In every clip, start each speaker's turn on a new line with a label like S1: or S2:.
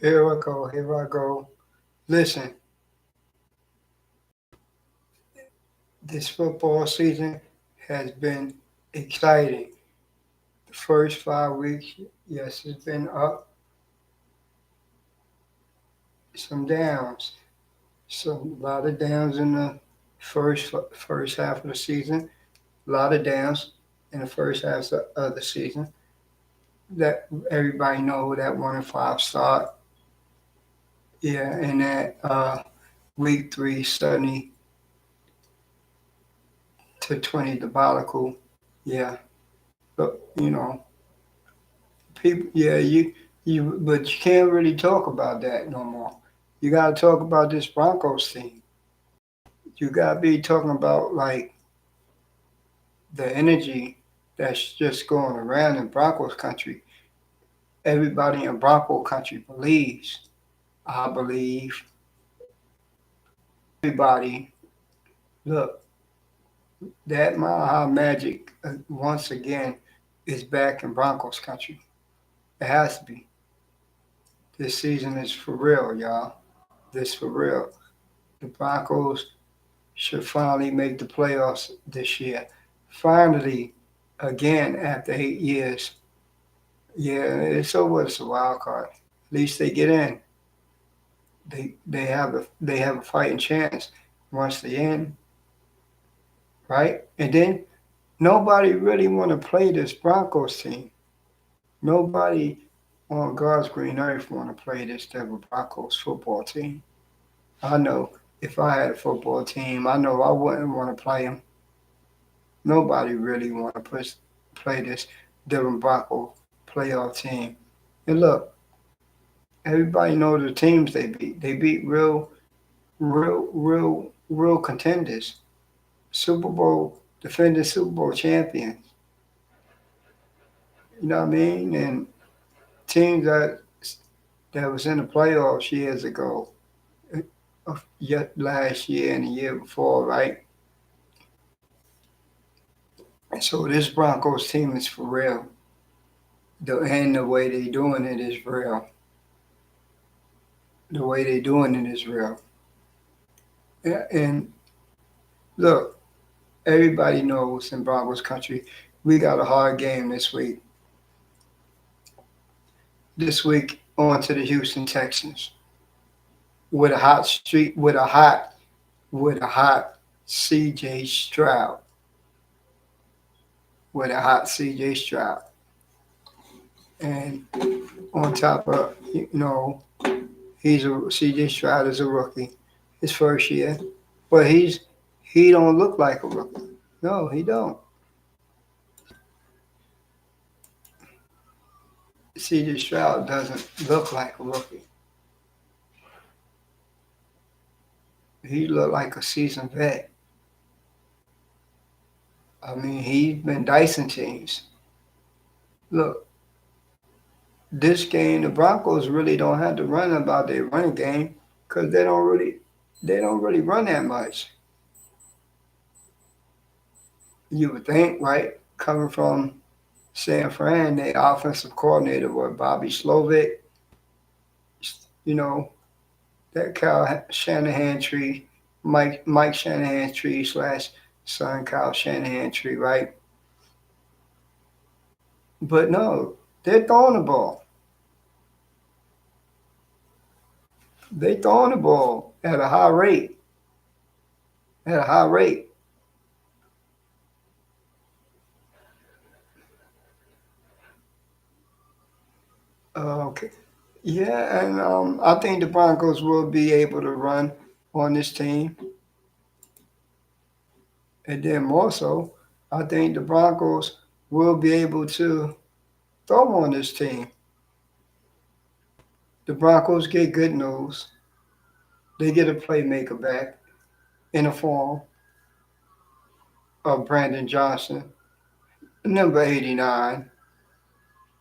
S1: Here I go. Here I go. Listen, this football season has been exciting. The first 5 weeks, yes, it's been up, some downs. So a lot of downs in the first half of the season. A lot of downs in the first half of the season. That everybody know who that 1-5 start. Yeah, and that week three suddenly to 20 debacle. Yeah, but people. Yeah, but you can't really talk about that no more. You got to talk about this Broncos team. You got to be talking about like the energy that's just going around in Broncos country. Everybody in Bronco country believes. I believe everybody. Look, that Mile High Magic once again is back in Broncos country. It has to be. This season is for real, y'all. This for real. The Broncos should finally make the playoffs this year. Finally, again after 8 years. Yeah, it's over. It's a wild card. At least they get in. They have a fighting chance once they in, right? And then nobody really want to play this Broncos team. Nobody on God's green earth want to play this Denver Broncos football team. I know if I had a football team, I know I wouldn't want to play them. Nobody really want to play this Denver Broncos playoff team. And look, everybody knows the teams they beat. They beat real contenders, Super Bowl defending Super Bowl champions. You know what I mean? And teams that was in the playoffs years ago, yet last year and the year before, right? And so this Broncos team is for real. And the way they doing it is real. The way they doing it is real. And look, everybody knows in Broncos country, we got a hard game this week. This week on to the Houston Texans with a hot street with a hot CJ Stroud. With a hot CJ Stroud. And on top of he's a CJ Stroud is a rookie, his first year, but he don't look like a rookie. No, he don't. CJ Stroud doesn't look like a rookie. He looked like a seasoned vet. I mean, he's been dicing teams. Look, this game, the Broncos really don't have to run about their running game because they don't really run that much. You would think, right? Coming from San Fran, their offensive coordinator was Bobby Slovic, you know, that Kyle Shanahan tree, Mike Shanahan tree slash son Kyle Shanahan tree, right? But no, they're throwing the ball. They throwing the ball at a high rate. At a high rate. Okay. Yeah, and I think the Broncos will be able to run on this team. And then more so, I think the Broncos will be able to throw on this team. The Broncos get good news. They get a playmaker back in the form of Brandon Johnson, number 89.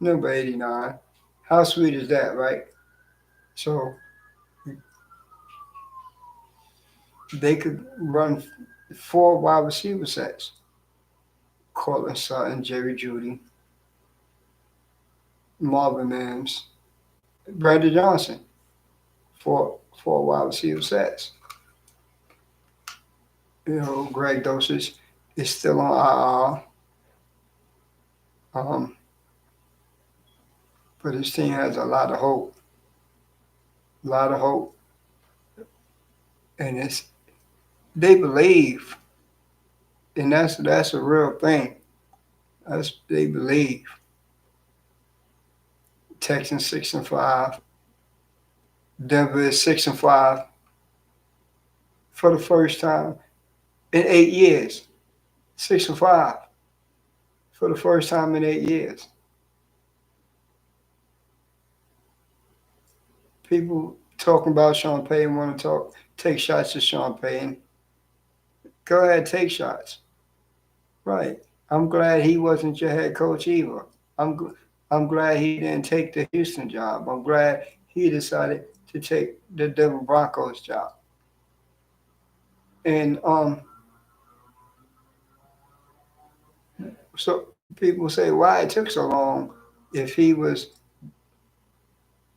S1: Number 89. How sweet is that, right? So they could run four wide receiver sets. Cortland Sutton, Jerry Judy, Marvin Mims, Brandon Johnson. for wide receiver sets. Greg Dosage is still on IR, but his team has a lot of hope, a lot of hope, and they believe, and that's a real thing. They believe. Texans 6-5, Denver is 6-5 for the first time in 8 years. 6-5 for the first time in 8 years. People talking about Sean Payton want to take shots at Sean Payton. Go ahead, take shots. Right. I'm glad he wasn't your head coach either. I'm I'm glad he didn't take the Houston job. I'm glad he decided to take the Denver Broncos job. And so people say why it took so long if he was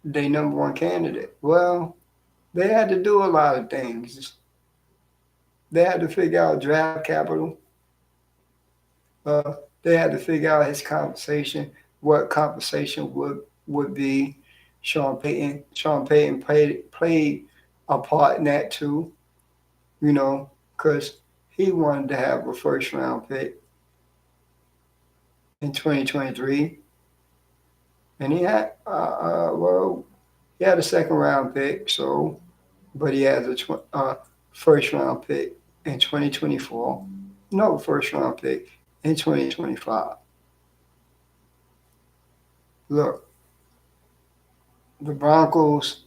S1: the number one candidate. Well, they had to do a lot of things. They had to figure out draft capital. They had to figure out his compensation, what compensation would be. Sean Payton played a part in that too, because he wanted to have a first round pick in 2023, and he had a second round pick, but he has a first round pick in 2024. No first round pick in 2025. Look, the Broncos.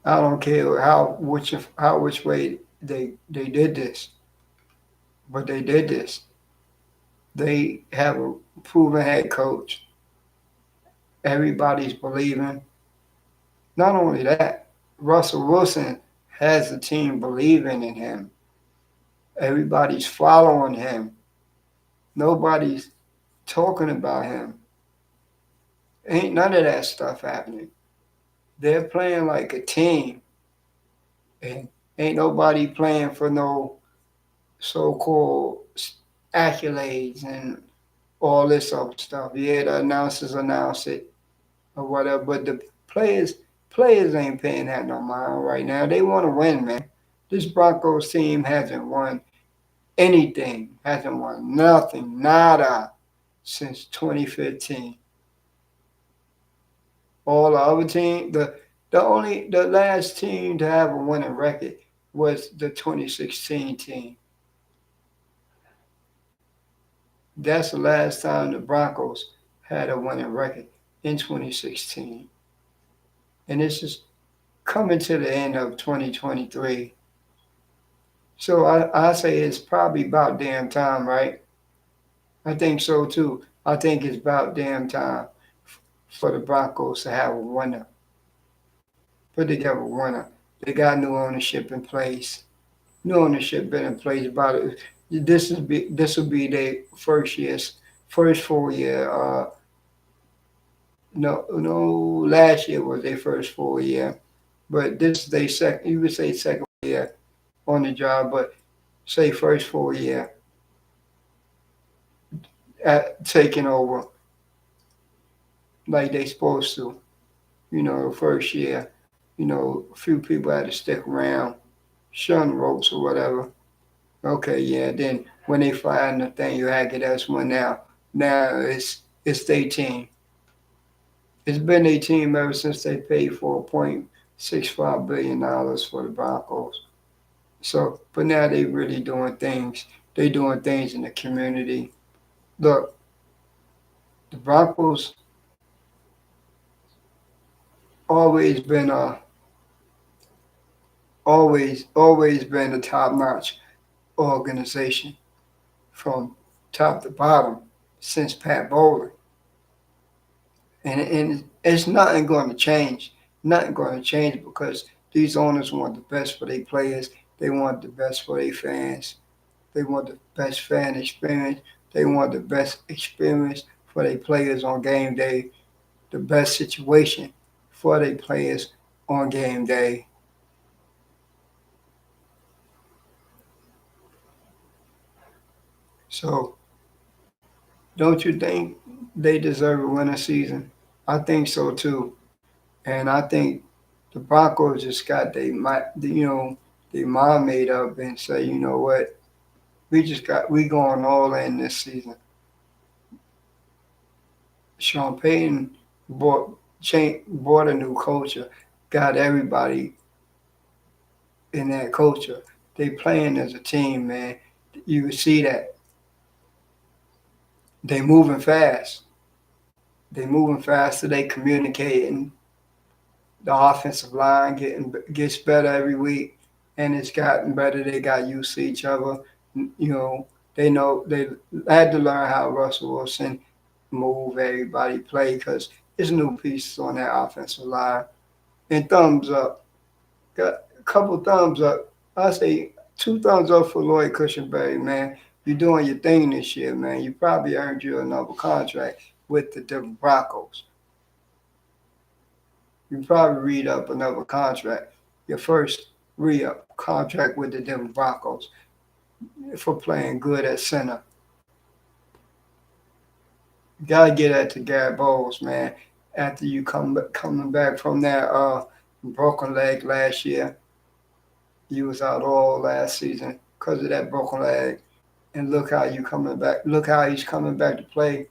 S1: I don't care which way they did this, but they did this. They have a proven head coach. Everybody's believing. Not only that, Russell Wilson has the team believing in him. Everybody's following him. Nobody's talking about him. Ain't none of that stuff happening. They're playing like a team, and ain't nobody playing for no so-called accolades and all this other stuff. Yeah, the announcers announce it or whatever, but the players ain't paying that no mind right now. They want to win, man. This Broncos team hasn't won anything, hasn't won nothing, nada, since 2015. All the other team, the last team to have a winning record was the 2016 team. That's the last time the Broncos had a winning record in 2016. And this is coming to the end of 2023. So I say it's probably about damn time, right? I think so too. I think it's about damn time for the Broncos to have a winner. Put together a winner. They got new ownership in place. New ownership been in place about it. This will be their first full year. No, last year was their first full year, but this is their second. You would say second year on the job, but say first full year at taking over like they supposed to. First year, a few people had to stick around, shun ropes or whatever. Okay, yeah. Then when they fired Nathaniel Hackett, that's when now it's their team. It's been their team ever since they paid $4.65 billion for the Broncos. So, but now they really doing things. They doing things in the community. Look, the Broncos always been always been a top notch organization from top to bottom since Pat Bowlen. And it's nothing going to change. Nothing going to change because these owners want the best for their players. They want the best for their fans. They want the best fan experience. They want the best experience for their players on game day. The best situation for their players on game day. So don't you think they deserve a winning season? I think so too. And I think the Broncos just got their mind made up and say, you know what, we going all in this season. Sean Payton brought a new culture, got everybody in that culture. They playing as a team, man. You can see that they moving fast. They moving faster. They communicating. The offensive line gets better every week, and it's gotten better. They got used to each other. You know they had to learn how Russell Wilson move, everybody play because there's new pieces on that offensive line. And thumbs up, got a couple thumbs up. I say two thumbs up for Lloyd Cushenberry, man. You're doing your thing this year, man. You probably earned you another contract with the Denver Broncos. You probably read up another contract, your first re-up contract with the Denver Broncos for playing good at center. You gotta get that to Garrett Bowles, man. After you coming back from that broken leg last year, you was out all last season because of that broken leg, and look how you coming back. Look how he's coming back to play.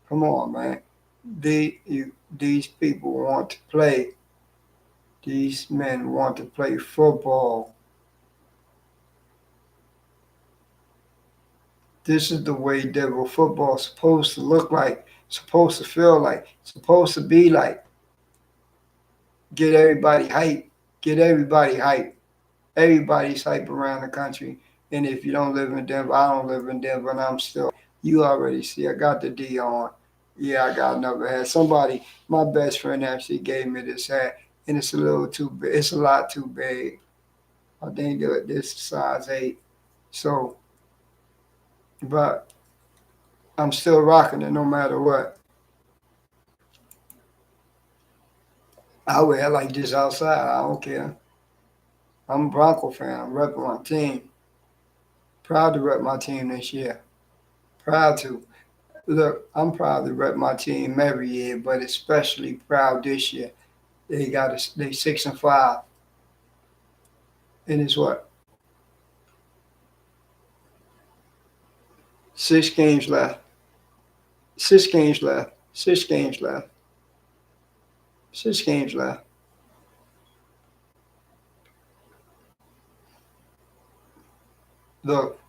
S1: Come on, man. These people want to play. These men want to play football. This is the way Denver football is supposed to look like, supposed to feel like, supposed to be like. Get everybody hype. Get everybody hype. Everybody's hype around the country. And if you don't live in Denver, I don't live in Denver, and I'm still. You already see, I got the D on. Yeah, I got another hat. Somebody, my best friend actually gave me this hat, and it's a little too big. It's a lot too big. I think that this is size 8. So, but I'm still rocking it no matter what. I wear it like this outside. I don't care. I'm a Bronco fan. I'm repping my team. Proud to rep my team this year. Proud to. Look, I'm proud to rep my team every year, but especially proud this year. They 6-5, and it's what 6 games left. 6 games left. 6 games left. 6 games left. Look,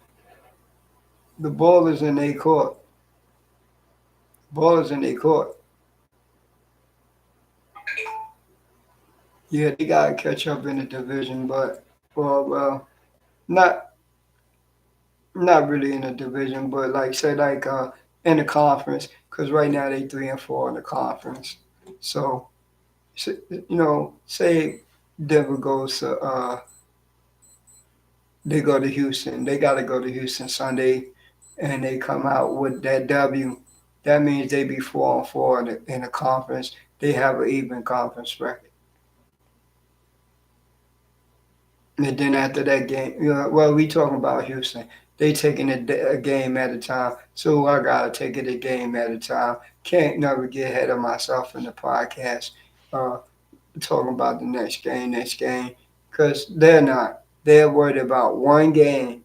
S1: the ball is in their court. Ball is in their court. Yeah, they gotta catch up in the division, but well, not not really in the division, but like say in the conference, because right now they 3-4 in the conference. So say Denver goes to they go to Houston, they got to go to Houston Sunday, and they come out with that W. That means they be 4-4 in the conference. They have an even conference record. And then after that game, well, we talking about Houston. They taking a game at a time. So I gotta take it a game at a time. Can't never get ahead of myself in the podcast. Uh, Talking about the next game, because they're not. They're worried about one game,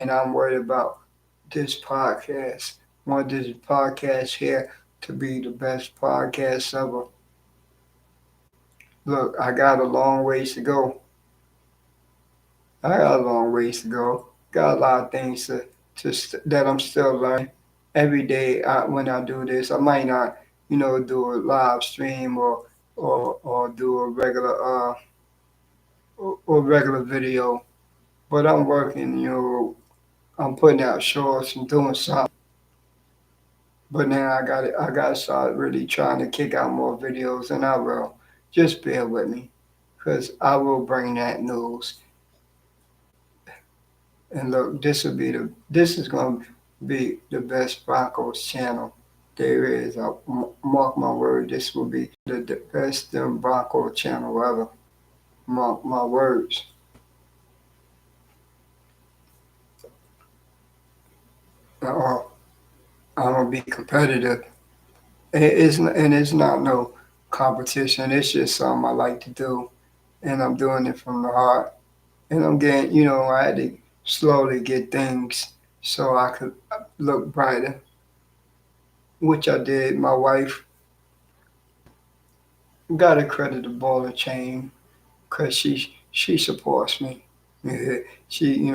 S1: and I'm worried about this podcast. I want this podcast here to be the best podcast ever. Look, I got a long ways to go. I got a long ways to go. Got a lot of things that I'm still learning. Every day when I do this, I might not, do a live stream or do a regular video, but I'm working. I'm putting out shorts and doing something. But now I got to start really trying to kick out more videos, and I will. Just bear with me, cause I will bring that news. And look, this is going to be the best Broncos channel. There is. Mark my word. This will be the best Bronco channel ever. Mark my words. Uh, I'm gonna be competitive. It's not no competition. It's just something I like to do, and I'm doing it from the heart. And I'm getting, I had to slowly get things so I could look brighter, which I did. My wife got a credit the ball and chain because she supports me. Yeah, she,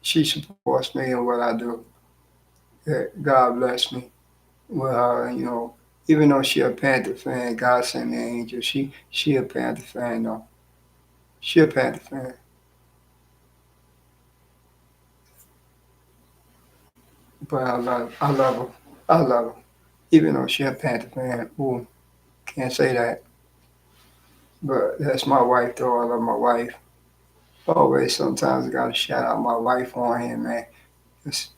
S1: she supports me in what I do. Yeah, God bless me with her. Even though she a Panther fan, God sent me an angel. She a Panther fan though. She a Panther fan, but I love her. I love her. Even though she a Panther fan, ooh, can't say that. But that's my wife though. I love my wife. Always, sometimes I gotta shout out my wife on here, man. It's,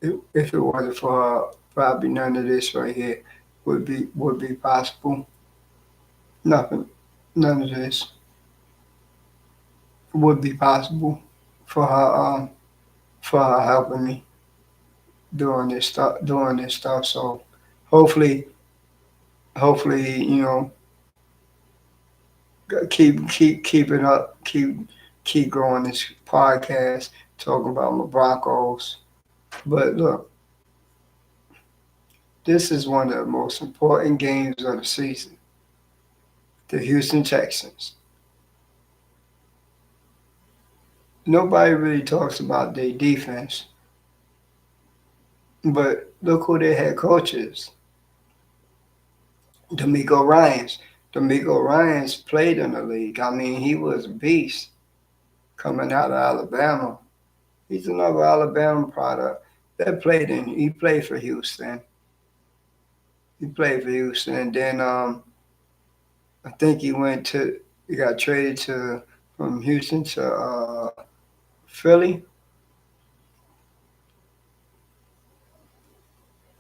S1: if it wasn't for her, probably none of this right here would be possible. Nothing, none of this would be possible for her. For her helping me doing this stuff. So hopefully, hopefully, keep it up, keep growing this podcast, talking about my Broncos. But look, this is one of the most important games of the season. The Houston Texans. Nobody really talks about their defense, but look who their head coach is. D'Amico Ryans. D'Amico Ryans played in the league. I mean, he was a beast coming out of Alabama. He's another Alabama product that played in. He played for Houston. He played for Houston, and then I think he got traded to from Houston to Philly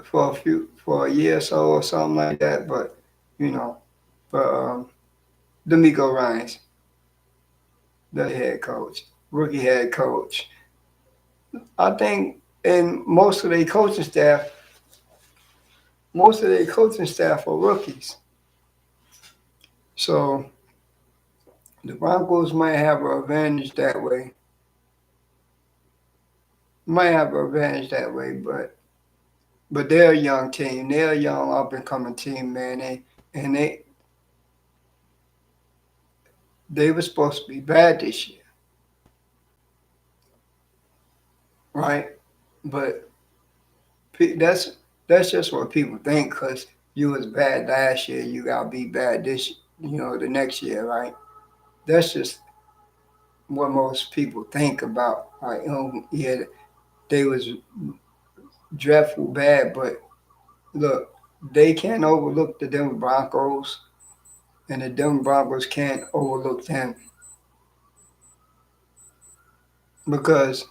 S1: for a year or so or something like that. But you know, but D'Amico Ryans, the head coach, rookie head coach. I think, and most of their coaching staff are rookies. So the Broncos might have an advantage that way. Might have an advantage that way, but they're a young team. They're a young up and coming team, man. And they were supposed to be bad this year, right? But that's just what people think because you was bad last year, you gotta be bad the next year, right? That's just what most people think about. Like, yeah, they was dreadful bad, but look, they can't overlook the Denver Broncos, and the Denver Broncos can't overlook them because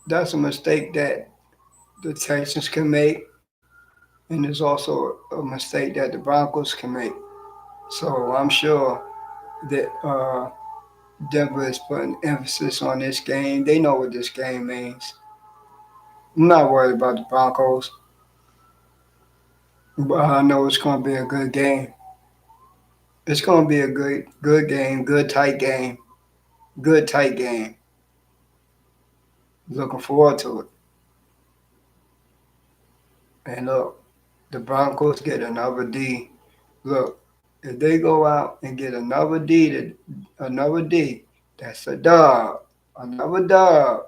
S1: that's a mistake that the Texans can make, and it's also a mistake that the Broncos can make. So I'm sure that Denver is putting emphasis on this game. They know what this game means. I'm not worried about the Broncos, but I know it's going to be a good game. It's going to be a good game, good tight game. Looking forward to it. And look, the Broncos get another D. Look, if they go out and get another D, that's a dub. Another dub.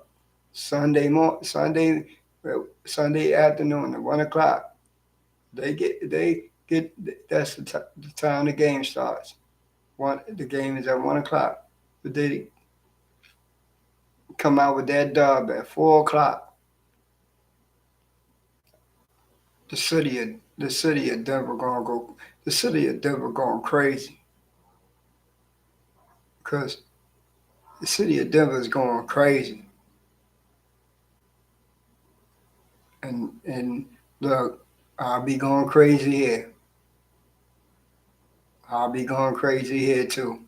S1: Sunday afternoon at 1 o'clock. They get that's the time the game starts. The game is at 1 o'clock. But they come out with that dub at 4 o'clock. The city of Denver gonna go. The city of Denver going crazy because the city of Denver is going crazy. And look. I'll be going crazy here. I'll be going crazy here too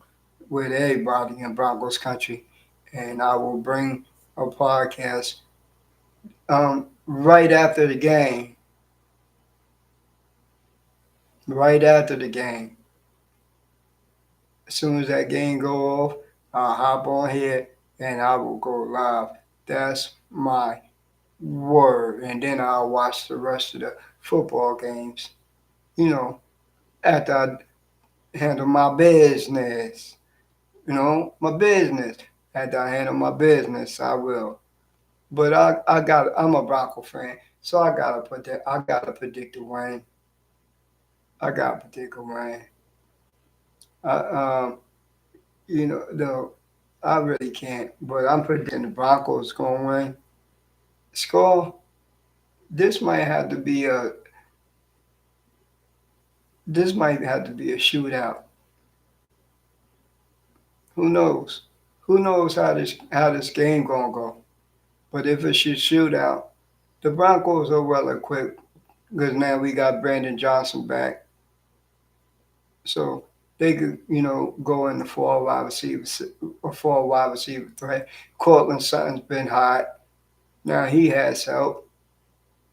S1: with everybody in Broncos country. And I will bring a podcast right after the game. Right after the game. As soon as that game go off, I'll hop on here and I will go live. That's my word. And then I'll watch the rest of the football games. You know, after I handle my business. My business. After I handle my business, I will. But I'm a Bronco fan, so I gotta predict the win. I gotta predict a win. I, no, I really can't. But I'm predicting the Broncos gonna win. Score. This might have to be a. This might have to be a shootout. Who knows? Who knows how this game gonna go? But if it's a shootout, the Broncos are well equipped because now we got Brandon Johnson back, so they could go in the four wide receiver threat. Cortland Sutton's been hot. Now he has help,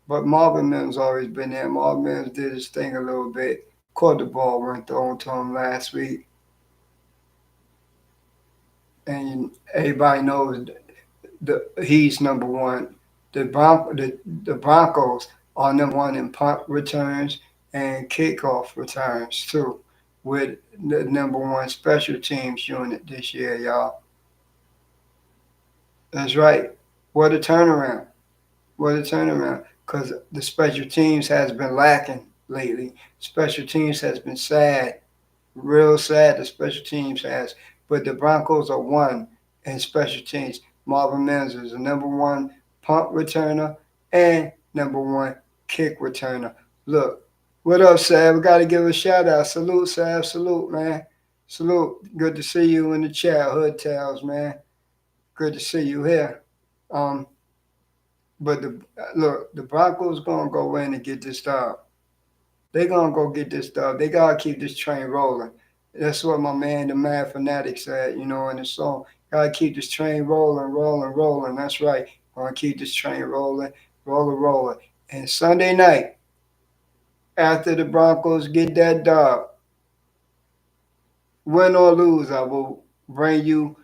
S1: but Marvin Mims always been there. Marvin Mims did his thing a little bit. Caught the ball, went thrown to him last week, and everybody knows he's number one. The Broncos are number one in punt returns and kickoff returns too, with the number one special teams unit this year, y'all. That's right. What a turnaround! What a turnaround! Because the special teams has been lacking lately. Special teams has been sad. Real sad the special teams has. But the Broncos are one in special teams. Marvin Mims is the number one punt returner and number one kick returner. Look, what up, Sav? We got to give a shout out. Salute, Sav. Salute, man. Salute. Good to see you in the chat, Hood Tales, man. Good to see you here. Um, but the Broncos gonna go in and get this dub. They gonna go get this stuff. They gotta keep this train rolling. That's what my man, the Mad Fanatic, said, in the song. Gotta keep this train rolling, rolling, rolling. That's right. Gonna keep this train rolling, rolling, rolling. And Sunday night, after the Broncos get that dub, win or lose, I will bring you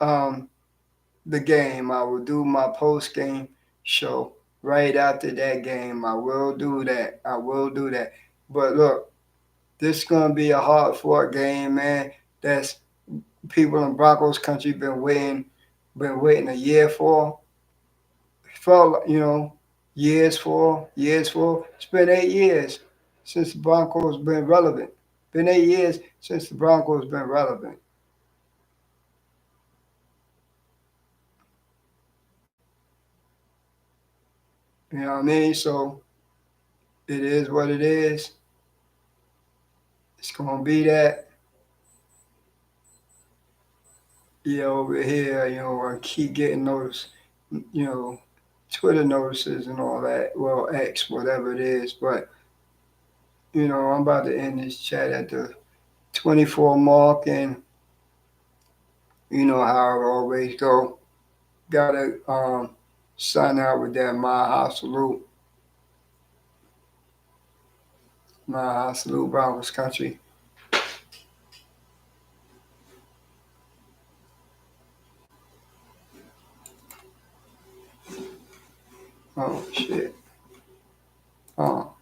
S1: um, the game. I will do my post game show right after that game. I will do that. I will do that. But look, this is gonna be a hard fought game, man. That's people in Broncos country been waiting a year for. Felt years for. It's been 8 years since the Broncos been relevant. Been 8 years since the Broncos been relevant. You know what I mean? So it is what it is. It's gonna be that. Yeah, over here, I keep getting those, you know, Twitter notices and all that. Well, X, whatever it is, but I'm about to end this chat at the 24 mark, and you know how it always go. Gotta sign out with that my house salute, Broncos country. Oh shit. Oh.